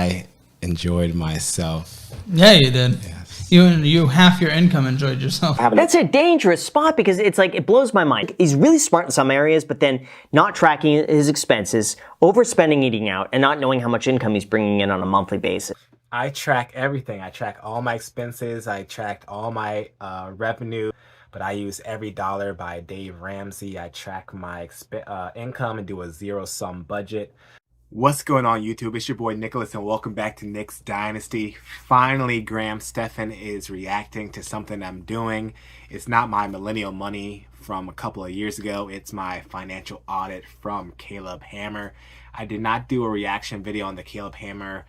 I enjoyed myself. Yeah, you did. Yes. You half your income enjoyed yourself. That's a dangerous spot because it's like, it blows my mind. He's really smart in some areas, but then not tracking his expenses, overspending eating out, and not knowing how much income he's bringing in on a monthly basis. I track everything. I track all my expenses. I tracked all my revenue, but I use Every Dollar by Dave Ramsey. I track my income and do a zero-sum budget. What's going on, YouTube? It's your boy Nicholas, and welcome back to Nick's Dynasty. Finally, Stephan is reacting to something I'm doing. It's not my millennial money from a couple of years ago. It's my financial audit from Caleb Hammer. I did not do a reaction video on the Caleb Hammer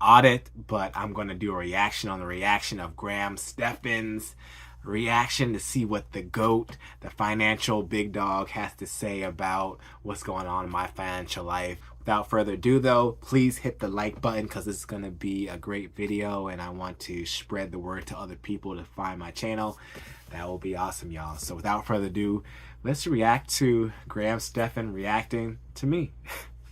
audit, but I'm going to do a reaction on the reaction of Stephan's reaction to see what the GOAT, the financial big dog, has to say about what's going on in my financial life. Without further ado though, please hit the like button because this is going to be a great video and I want to spread the word to other people to find my channel. That will be awesome, y'all. So without further ado, let's react to Stephan reacting to me.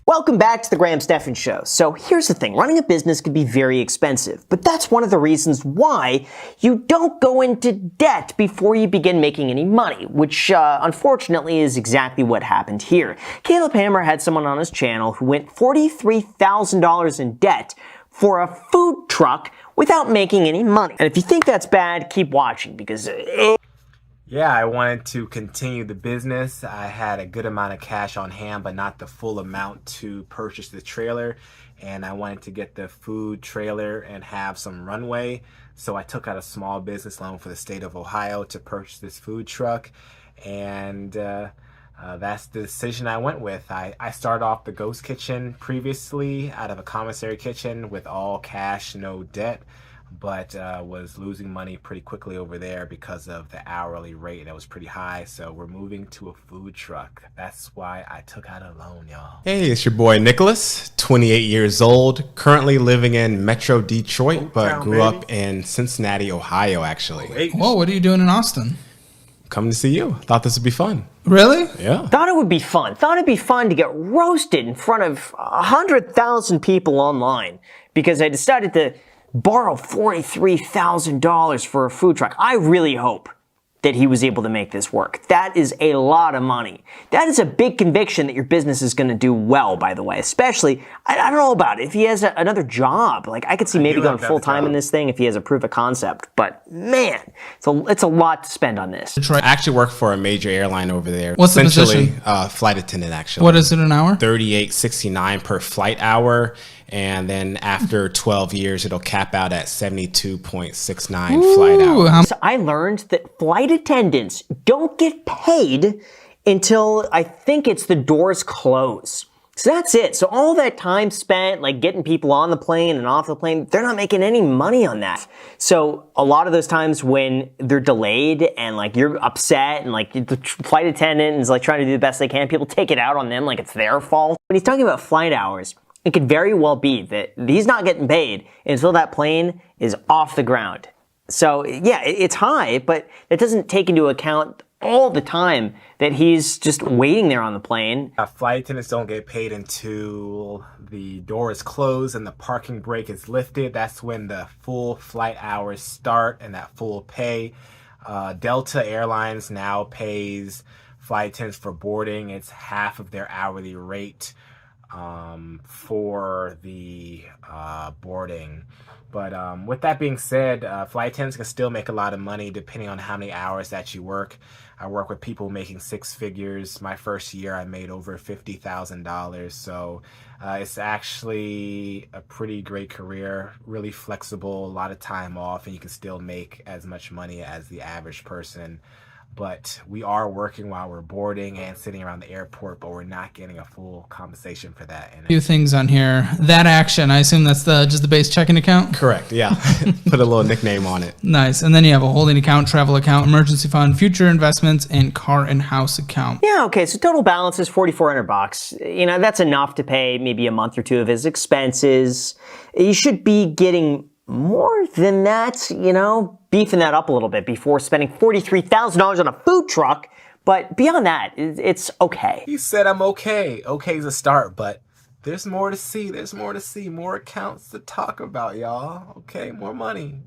Welcome back to the Stephan Show. So here's the thing, running a business can be very expensive, but that's one of the reasons why you don't go into debt before you begin making any money, which unfortunately is exactly what happened here. Caleb Hammer had someone on his channel who went $43,000 in debt for a food truck without making any money. And if you think that's bad, keep watching because yeah, I wanted to continue the business. I had a good amount of cash on hand, but not the full amount to purchase the trailer. And I wanted to get the food trailer and have some runway. So I took out a small business loan for the state of Ohio to purchase this food truck. And that's the decision I went with. I started off the Ghost Kitchen previously out of a commissary kitchen with all cash, no debt, but was losing money pretty quickly over there because of the hourly rate that was pretty high. So we're moving to a food truck. That's why I took out a loan, y'all. Hey, it's your boy Nicholas, 28 years old, currently living in Metro Detroit, but grew up in Cincinnati, Ohio, actually. Whoa, what are you doing in Austin? Coming to see you. Thought this would be fun. Really? Yeah. thought it would be fun. Thought it'd be fun to get roasted in front of 100,000 people online because I decided to borrow $43,000 for a food truck. I really hope that he was able to make this work. That is a lot of money. That is a big conviction that your business is going to do well, by the way. Especially, I don't know about it. If he has another job, like I could see maybe going full-time in this thing if he has a proof of concept. But man, it's a lot to spend on this. I actually work for a major airline over there. What's the position? Flight attendant, actually. What is it an hour? $38.69 per flight hour. And then after 12 years, it'll cap out at 72.69 flight hours. So I learned that flight attendants don't get paid until I think it's the doors close. So that's it. So all that time spent like getting people on the plane and off the plane, they're not making any money on that. So a lot of those times when they're delayed and like you're upset and like the flight attendant is like trying to do the best they can, people take it out on them like it's their fault. When he's talking about flight hours, it could very well be that he's not getting paid until that plane is off the ground. So yeah, it's high, but it doesn't take into account all the time that he's just waiting there on the plane. Flight attendants don't get paid until the door is closed and the parking brake is lifted. That's when the full flight hours start and that full pay. Delta Airlines now pays flight attendants for boarding. It's half of their hourly rate for the boarding. But with that being said, flight attendants can still make a lot of money depending on how many hours that you work. I work with people making six figures. My first year I made over $50,000. So it's actually a pretty great career, really flexible, a lot of time off, and you can still make as much money as the average person. But we are working while we're boarding and sitting around the airport, but we're not getting a full compensation for that. A few things on here. That action, I assume that's just the base checking account? Correct, yeah. Put a little nickname on it. Nice. And then you have a holding account, travel account, emergency fund, future investments, and car and house account. Yeah, okay, so total balance is $4,400. You know, that's enough to pay maybe a month or two of his expenses. You should be getting more than that, you know, beefing that up a little bit before spending $43,000 on a food truck. But beyond that, it's okay. He said I'm okay. Okay is a start, but there's more to see. There's more to see. More accounts to talk about, y'all. Okay, more money.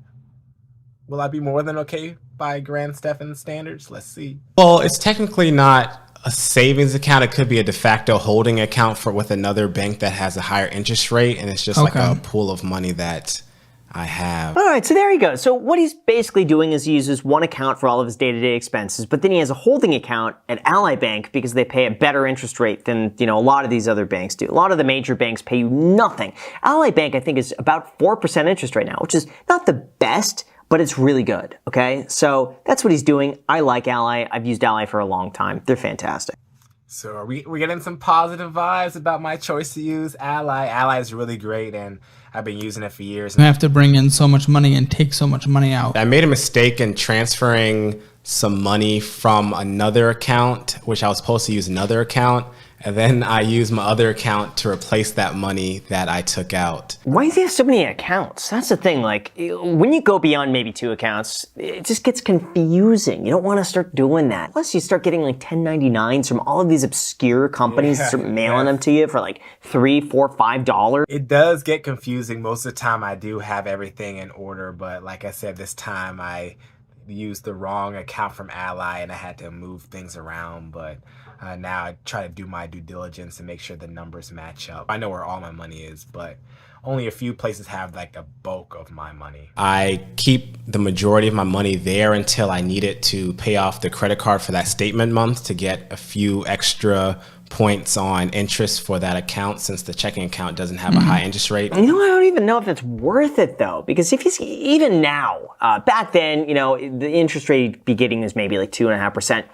Will I be more than okay by Grand Stephan standards? Let's see. Well, it's technically not a savings account. It could be a de facto holding account with another bank that has a higher interest rate, and it's just like a pool of money that I have. All right, so there you go. So what he's basically doing is he uses one account for all of his day-to-day expenses, but then he has a holding account at Ally Bank because they pay a better interest rate than, a lot of these other banks do. A lot of the major banks pay you nothing. Ally Bank, I think, is about 4% interest right now, which is not the best, but it's really good, okay? So that's what he's doing. I like Ally. I've used Ally for a long time. They're fantastic. So are we getting some positive vibes about my choice to use Ally? Ally is really great, and I've been using it for years. You have to bring in so much money and take so much money out. I made a mistake in transferring some money from another account, which I was supposed to use another account, and then I used my other account to replace that money that I took out. Why does he have so many accounts? That's the thing. Like, when you go beyond maybe 2 accounts, it just gets confusing. You don't want to start doing that. Plus, you start getting like 1099s from all of these obscure companies that start mailing them to you for like $3, $4, $5. It does get confusing. Most of the time, I do have everything in order, but like I said, this time I used the wrong account from Ally and I had to move things around, but now I try to do my due diligence and make sure the numbers match up. I know where all my money is, but only a few places have like a bulk of my money. I keep the majority of my money there until I need it to pay off the credit card for that statement month to get a few extra points on interest for that account, since the checking account doesn't have a high interest rate. I don't even know if it's worth it though, because if he's even now, back then, the interest rate he'd be getting is maybe like 2.5%.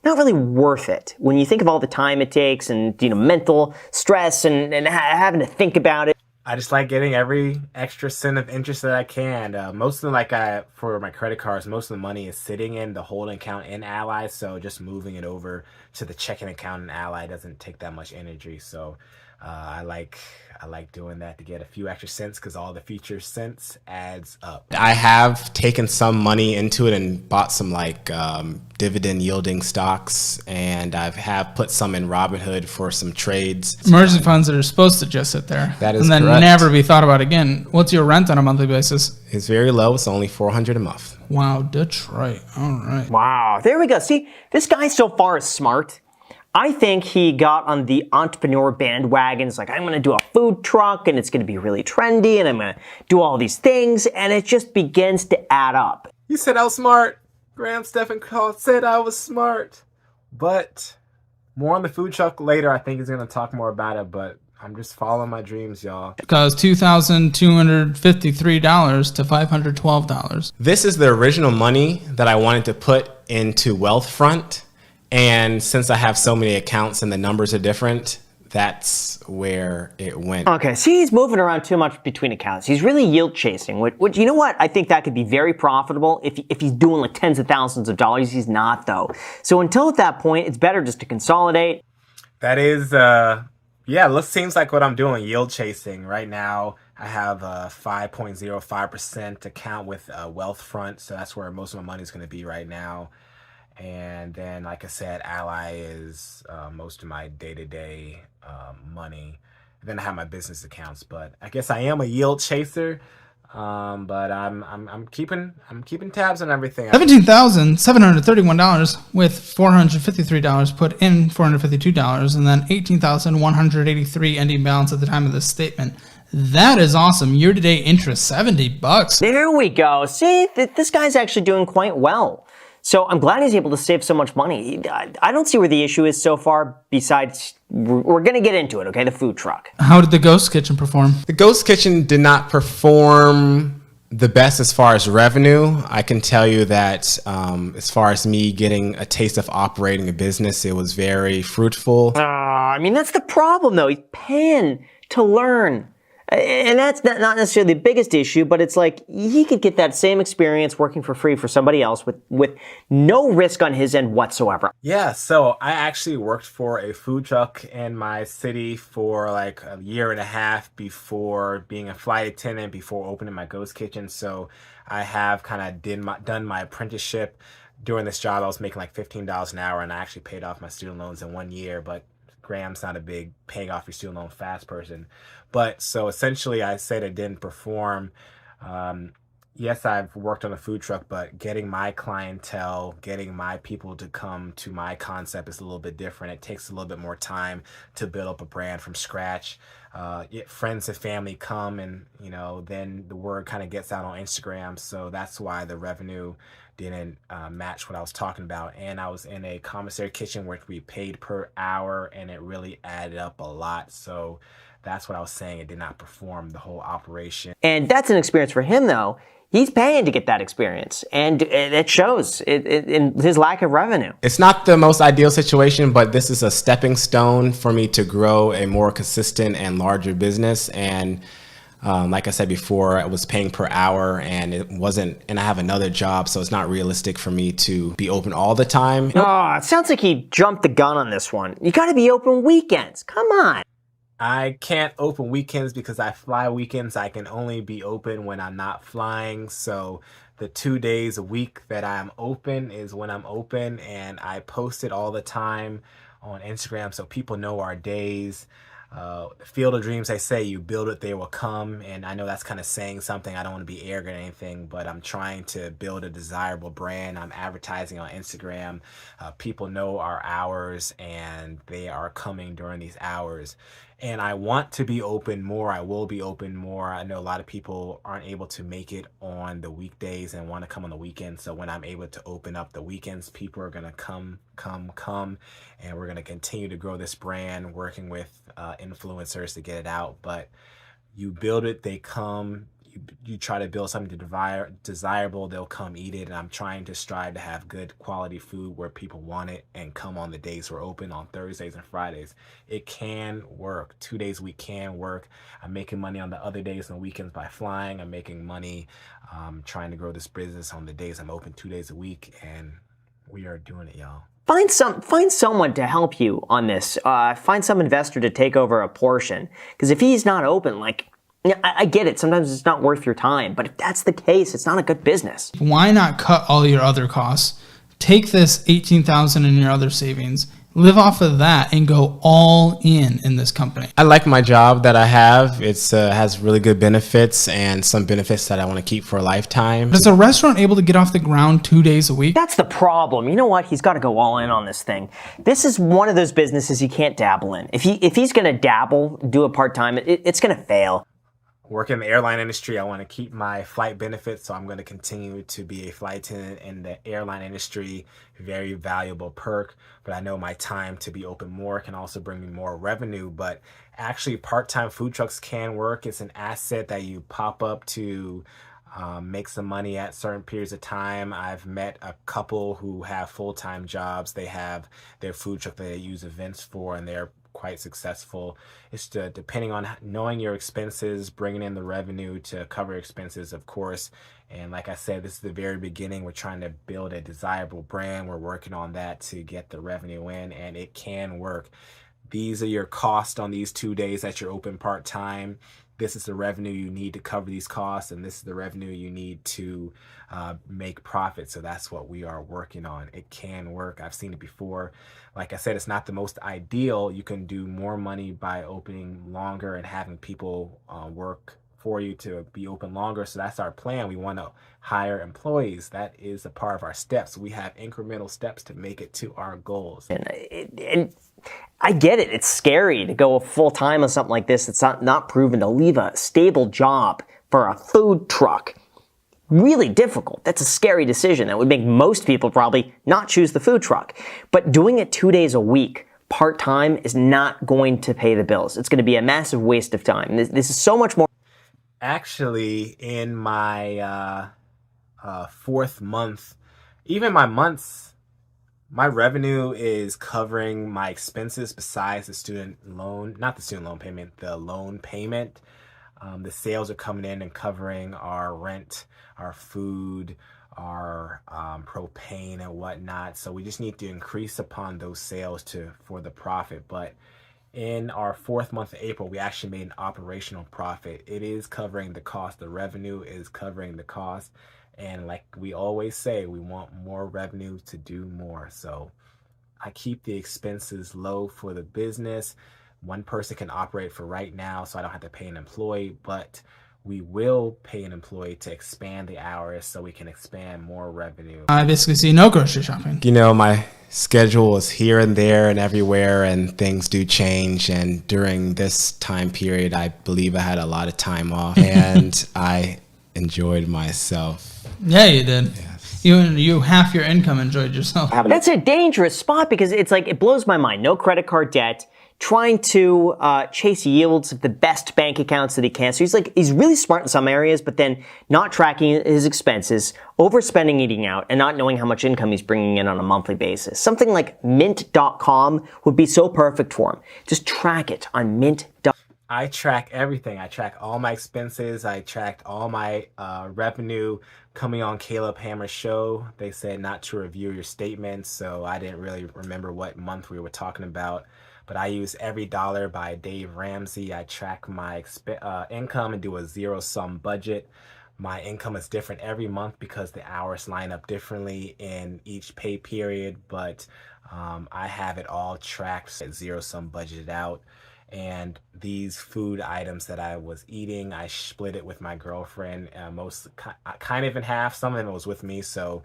Not really worth it when you think of all the time it takes and mental stress and having to think about it. I just like getting every extra cent of interest that I can. Most of them, for my credit cards, most of the money is sitting in the holding account in Ally, so just moving it over to the checking account in Ally doesn't take that much energy. So I like doing that to get a few extra cents because all the future cents adds up. I have taken some money into it and bought some dividend yielding stocks, and I have put some in Robinhood for some trades. Emergency funds that are supposed to just sit there. That is and then correct. Never be thought about again. What's your rent on a monthly basis? It's very low. It's only $400 a month. Wow, Detroit. All right. Wow, there we go. See, this guy so far is smart. I think he got on the entrepreneur bandwagon. It's like, I'm going to do a food truck and it's going to be really trendy and I'm going to do all these things, and it just begins to add up. You said I was smart. Grand Stephan said I was smart. But more on the food truck later. I think he's going to talk more about it, but I'm just following my dreams, y'all. Because $2,253 to $512. This is the original money that I wanted to put into Wealthfront. And since I have so many accounts and the numbers are different, that's where it went. Okay, see, he's moving around too much between accounts. He's really yield chasing, which you know what? I think that could be very profitable if he's doing like tens of thousands of dollars. He's not, though. So until at that point, it's better just to consolidate. That is, seems like what I'm doing, yield chasing. Right now, I have a 5.05% account with Wealthfront, so that's where most of my money is going to be right now. And then, like I said, Ally is most of my day-to-day money. Then I have my business accounts, but I guess I am a yield chaser. But I'm keeping tabs on everything. $17,731 with $453 put in $452, and then $18,183 ending balance at the time of this statement. That is awesome. Year-to-date interest, $70. There we go. See, this guy's actually doing quite well. So I'm glad he's able to save so much money. I don't see where the issue is so far, besides we're going to get into it, okay? The food truck. How did the Ghost Kitchen perform? The Ghost Kitchen did not perform the best as far as revenue. I can tell you that as far as me getting a taste of operating a business, it was very fruitful. That's the problem, though. He's paying to learn. And that's not necessarily the biggest issue, but it's like he could get that same experience working for free for somebody else with no risk on his end whatsoever. Yeah, so I actually worked for a food truck in my city for like a year and a half before being a flight attendant, before opening my ghost kitchen. So I have kind of done my apprenticeship. During this job, I was making like $15 an hour, and I actually paid off my student loans in 1 year, but grams not a big paying off your student loan fast person. But so essentially I said it didn't perform. Yes, I've worked on a food truck, but getting my clientele, getting my people to come to my concept is a little bit different. It takes a little bit more time to build up a brand from scratch. Friends and family come, and then the word kind of gets out on Instagram. So that's why the revenue didn't match what I was talking about. And I was in a commissary kitchen where we paid per hour, and it really added up a lot. So that's what I was saying. It did not perform the whole operation. And that's an experience for him, though. He's paying to get that experience, and it shows in his lack of revenue. It's not the most ideal situation, but this is a stepping stone for me to grow a more consistent and larger business. And like I said before, I was paying per hour, and I have another job, so it's not realistic for me to be open all the time. Oh, it sounds like he jumped the gun on this one. You got to be open weekends. Come on. I can't open weekends because I fly weekends. I can only be open when I'm not flying. So the 2 days a week that I'm open is when I'm open, and I post it all the time on Instagram so people know our days. Field of dreams, they say you build it, they will come. And I know that's kind of saying something. I don't want to be arrogant or anything, but I'm trying to build a desirable brand. I'm advertising on Instagram. People know our hours, and they are coming during these hours. And I want to be open more. I will be open more. I know a lot of people aren't able to make it on the weekdays and want to come on the weekends. So when I'm able to open up the weekends, people are going to come. And we're going to continue to grow this brand, working with influencers to get it out. But you build it, they come. You try to build something desirable, they'll come eat it. And I'm trying to strive to have good quality food where people want it and come on the days we're open, on Thursdays and Fridays. It can work. 2 days a week can work. I'm making money on the other days and weekends by flying. I'm making money trying to grow this business on the days I'm open 2 days a week, and we are doing it, y'all. Find someone to help you on this. Find some investor to take over a portion. Because if he's not open, I get it. Sometimes it's not worth your time. But if that's the case, it's not a good business. Why not cut all your other costs? Take this $18,000 in your other savings, live off of that, and go all in this company. I like my job that I have. It's has really good benefits, and some benefits that I want to keep for a lifetime. Is a restaurant able to get off the ground 2 days a week? That's the problem. You know what? He's got to go all in on this thing. This is one of those businesses you can't dabble in. If he's going to dabble, do it part-time, it's going to fail. Work in the airline industry, I want to keep my flight benefits, so I'm going to continue to be a flight attendant in the airline industry. Very valuable perk, but I know my time to be open more can also bring me more revenue. But actually, part-time food trucks can work. It's an asset that you pop up to make some money at certain periods of time. I've met a couple who have full-time jobs. They have their food truck that they use events for, and they're quite successful. It's depending on knowing your expenses, bringing in the revenue to cover expenses, of course. And like I said, this is the very beginning. We're trying to build a desirable brand. We're working on that to get the revenue in, and it can work. These are your costs on these 2 days that you're open part-time. This is the revenue you need to cover these costs, and this is the revenue you need to make profit. So that's what we are working on. It can work. I've seen it before. Like I said, it's not the most ideal. You can do more money by opening longer and having people work for you to be open longer. So that's our plan. We want to hire employees. That is a part of our steps. We have incremental steps to make it to our goals. And I get it. It's scary to go full-time on something like this. It's not proven to leave a stable job for a food truck. Really difficult. That's a scary decision. That would make most people probably not choose the food truck. But doing it 2 days a week, part-time, is not going to pay the bills. It's going to be a massive waste of time. This is so much more. Actually, in my fourth month, even my months, my revenue is covering my expenses besides the student loan, not the student loan payment, the loan payment. The sales are coming in and covering our rent, our food, our propane and whatnot. So we just need to increase upon those sales for the profit. But in our fourth month of April, we actually made an operational profit. It is covering the cost. The revenue is covering the cost. And like we always say, we want more revenue to do more. So I keep the expenses low for the business. One person can operate for right now, so I don't have to pay an employee, but we will pay an employee to expand the hours so we can expand more revenue. I basically see no grocery shopping. You know, my schedule is here and there and everywhere, and things do change. And during this time period, I believe I had a lot of time off, and I enjoyed myself. Yeah, you did. Yes. You half your income enjoyed yourself. That's a dangerous spot because it's like, it blows my mind. No credit card debt, trying to chase yields of the best bank accounts that he can. So he's really smart in some areas, but then not tracking his expenses, overspending eating out, and not knowing how much income he's bringing in on a monthly basis. Something like mint.com would be so perfect for him. Just track it on mint.com. I track everything. I track all my expenses. I tracked all my revenue coming on Caleb Hammer's show. They said not to review your statements, so I didn't really remember what month we were talking about. But I use Every Dollar by Dave Ramsey. I track my income and do a zero-sum budget. My income is different every month because the hours line up differently in each pay period, but I have it all tracked, zero-sum budgeted out. And these food items that I was eating, I split it with my girlfriend, kind of in half. Some of it was with me, so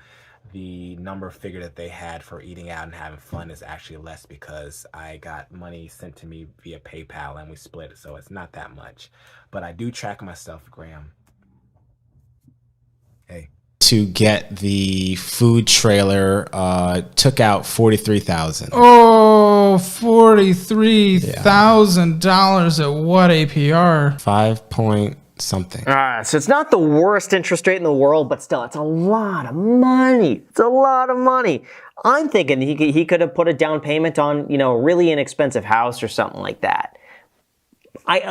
the number figure that they had for eating out and having fun is actually less because I got money sent to me via PayPal and we split it, so it's not that much. But I do track myself, Graham. Hey. To get the food trailer, took out $43,000. Oh, $43,000 at what APR? 5 point something. So it's not the worst interest rate in the world, but still, it's a lot of money. It's a lot of money. I'm thinking he could have put a down payment on, a really inexpensive house or something like that.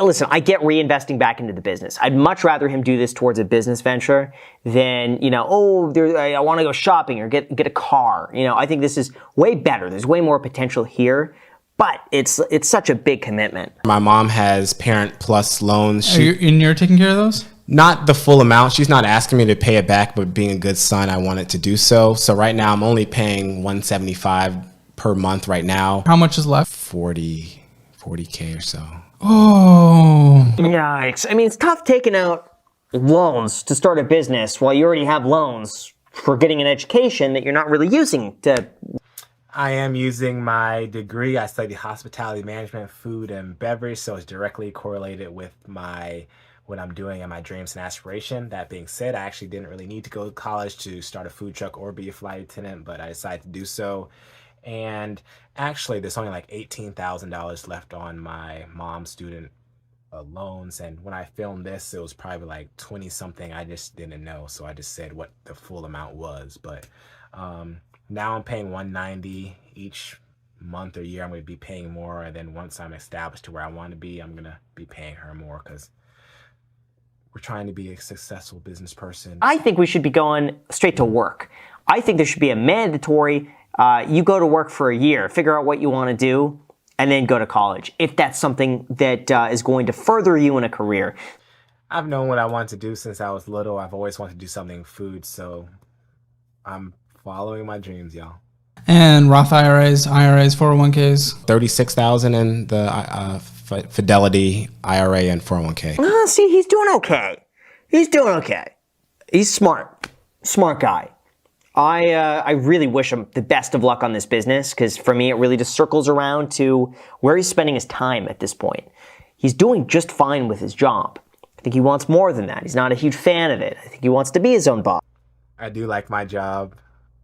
Listen, I get reinvesting back into the business. I'd much rather him do this towards a business venture than, I want to go shopping or get a car. I think this is way better. There's way more potential here, but it's such a big commitment. My mom has Parent Plus loans. You're taking care of those? Not the full amount. She's not asking me to pay it back, but being a good son, I wanted to do so. So right now I'm only paying $175 per month right now. How much is left? 40K or so. Oh. Yikes. I mean, it's tough taking out loans to start a business while you already have loans for getting an education that you're not really using to... I am using my degree. I studied hospitality management, food and beverage, so it's directly correlated with what I'm doing and my dreams and aspiration. That being said, I actually didn't really need to go to college to start a food truck or be a flight attendant, but I decided to do so. And actually, there's only like $18,000 left on my mom's student loans. And when I filmed this, it was probably like 20 something. I just didn't know. So I just said what the full amount was. But now I'm paying $190 each month or year. I'm going to be paying more. And then once I'm established to where I want to be, I'm going to be paying her more because we're trying to be a successful business person. I think we should be going straight to work. I think there should be a mandatory, you go to work for a year, figure out what you want to do, and then go to college, if that's something that is going to further you in a career. I've known what I want to do since I was little. I've always wanted to do something in food, so I'm following my dreams, y'all. And Roth IRAs, 401ks? $36,000 in the Fidelity IRA and 401k. See, he's doing okay. He's doing okay. He's smart. Smart guy. I really wish him the best of luck on this business because for me it really just circles around to where he's spending his time at this point. He's doing just fine with his job. I think he wants more than that. He's not a huge fan of it. I think he wants to be his own boss. I do like my job,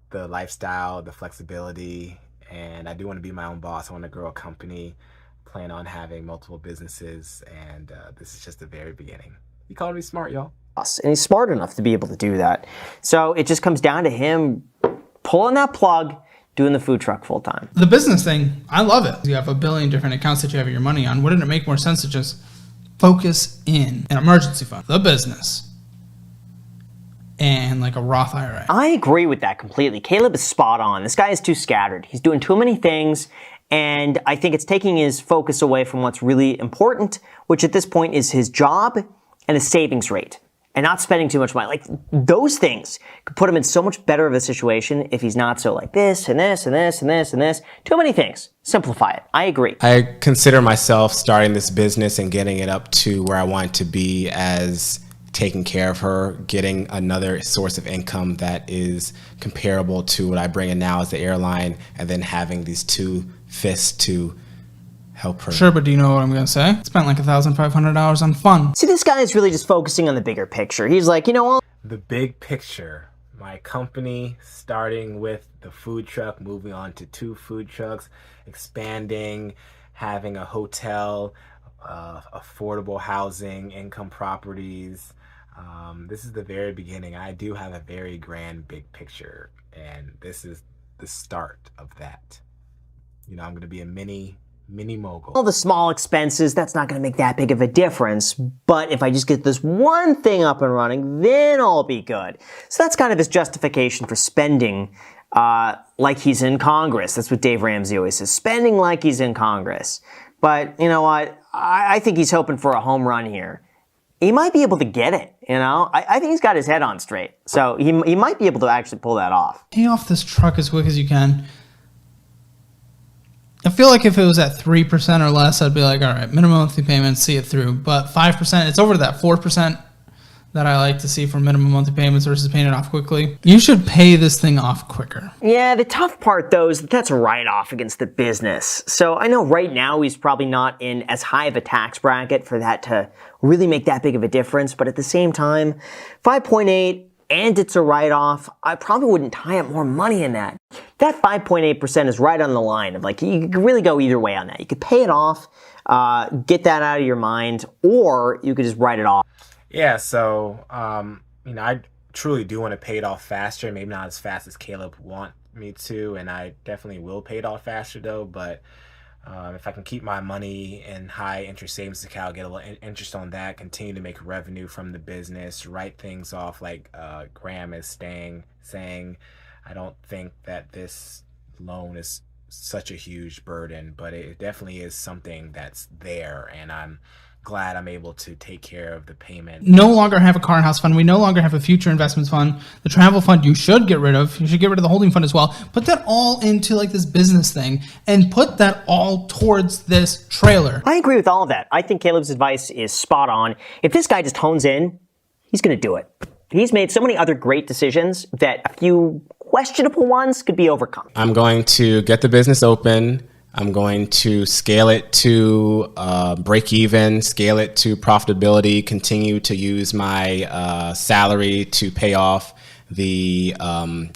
the lifestyle, the flexibility, and I do want to be my own boss. I want to grow a company, plan on having multiple businesses, and this is just the very beginning. You called me smart, y'all. And he's smart enough to be able to do that. So it just comes down to him pulling that plug, doing the food truck full time. The business thing, I love it. You have a billion different accounts that you have your money on. Wouldn't it make more sense to just focus in an emergency fund, the business, and like a Roth IRA? I agree with that completely. Caleb is spot on. This guy is too scattered. He's doing too many things. And I think it's taking his focus away from what's really important, which at this point is his job and his savings rate. and not spending too much money. Like those things could put him in so much better of a situation if he's not so like this and this and this and this and this. Too many things. Simplify it. I agree. I consider myself starting this business and getting it up to where I want it to be as taking care of her, getting another source of income that is comparable to what I bring in now as the airline, and then having these two fists to help her. Sure, but do you know what I'm going to say? Spent like $1,500 on fun. See, this guy is really just focusing on the bigger picture. He's like, you know what? The big picture. My company, starting with the food truck, moving on to 2 food trucks, expanding, having a hotel, affordable housing, income properties. This is the very beginning. I do have a very grand big picture, and this is the start of that. You know, I'm going to be a mini mogul. All the small expenses, that's not going to make that big of a difference. But if I just get this one thing up and running, then I'll be good. So that's kind of his justification for spending like he's in Congress. That's what Dave Ramsey always says, spending like he's in Congress. But you know what? I think he's hoping for a home run here. He might be able to get it, you know? I think he's got his head on straight. So he might be able to actually pull that off. Pay off this truck as quick as you can. I feel like if it was at 3% or less, I'd be like, all right, minimum monthly payments, see it through. But 5%, it's over to that 4% that I like to see for minimum monthly payments versus paying it off quickly. You should pay this thing off quicker. Yeah, the tough part, though, is that's a write-off against the business. So I know right now he's probably not in as high of a tax bracket for that to really make that big of a difference. But at the same time, 5.8 and it's a write-off, I probably wouldn't tie up more money in that. That 5.8% is right on the line of like, you could really go either way on that. You could pay it off, get that out of your mind, or you could just write it off. Yeah, so, you know, I truly do want to pay it off faster. Maybe not as fast as Caleb want me to, and I definitely will pay it off faster, though. But if I can keep my money in high interest savings account, get a little interest on that, continue to make revenue from the business, write things off like Graham is saying, I don't think that this loan is such a huge burden, but it definitely is something that's there, and I'm glad I'm able to take care of the payment. No longer have a car and house fund. We no longer have a future investments fund. The travel fund you should get rid of. You should get rid of the holding fund as well. Put that all into like this business thing and put that all towards this trailer. I agree with all of that. I think Caleb's advice is spot on. If this guy just hones in, he's going to do it. He's made so many other great decisions that a few questionable ones could be overcome. I'm going to get the business open. I'm going to scale it to break even, scale it to profitability, continue to use my salary to pay off the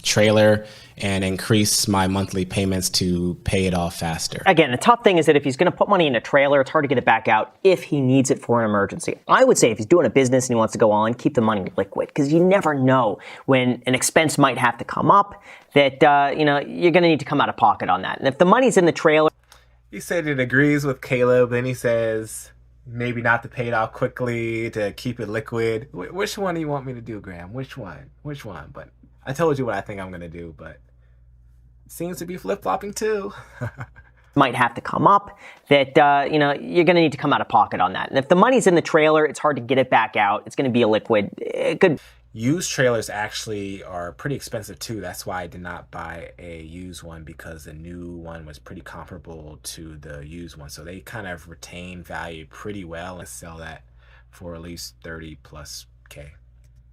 trailer, and increase my monthly payments to pay it off faster. Again, the tough thing is that if he's going to put money in a trailer, it's hard to get it back out if he needs it for an emergency. I would say if he's doing a business and he wants to go on, keep the money liquid, because you never know when an expense might have to come up that you know, you're going to need to come out of pocket on that. And if the money's in the trailer, He said it agrees with Caleb. Then he says maybe not to pay it off quickly, to keep it liquid. Which one do you want me to do, Graham? Which one? But I told you what I think I'm going to do, but it seems to be flip-flopping too. might have to come up that you know, you're going to need to come out of pocket on that. And if the money's in the trailer, it's hard to get it back out. It's going to be a liquid. It could. Used trailers actually are pretty expensive too. That's why I did not buy a used one, because the new one was pretty comparable to the used one. So they kind of retain value pretty well and sell that for at least 30+ K.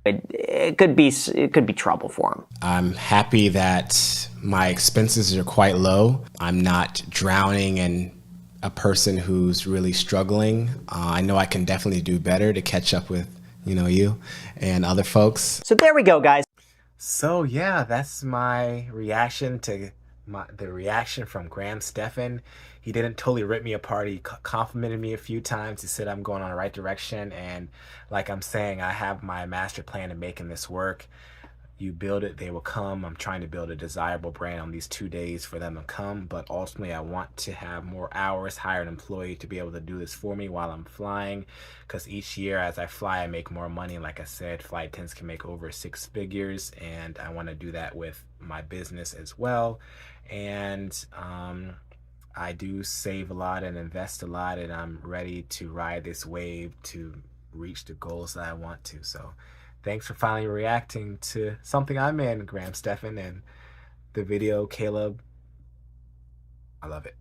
It could be trouble for him. I'm happy that my expenses are quite low. I'm not drowning in a person who's really struggling. I know I can definitely do better to catch up with, you know, you and other folks. So there we go, guys. So yeah, that's my reaction to the reaction from Stephan. He didn't totally rip me apart. He complimented me a few times. He said I'm going on the right direction, and like I'm saying, I have my master plan of making this work. You build it, they will come. I'm trying to build a desirable brand on these 2 days for them to come, but ultimately I want to have more hours, hire an employee to be able to do this for me while I'm flying, because each year as I fly I make more money. Like I said, flight attendants can make over 6 figures, and I want to do that with my business as well. And I do save a lot and invest a lot, and I'm ready to ride this wave to reach the goals that I want to. So thanks for finally reacting to something I'm in, Stephan, and the video, Caleb. I love it.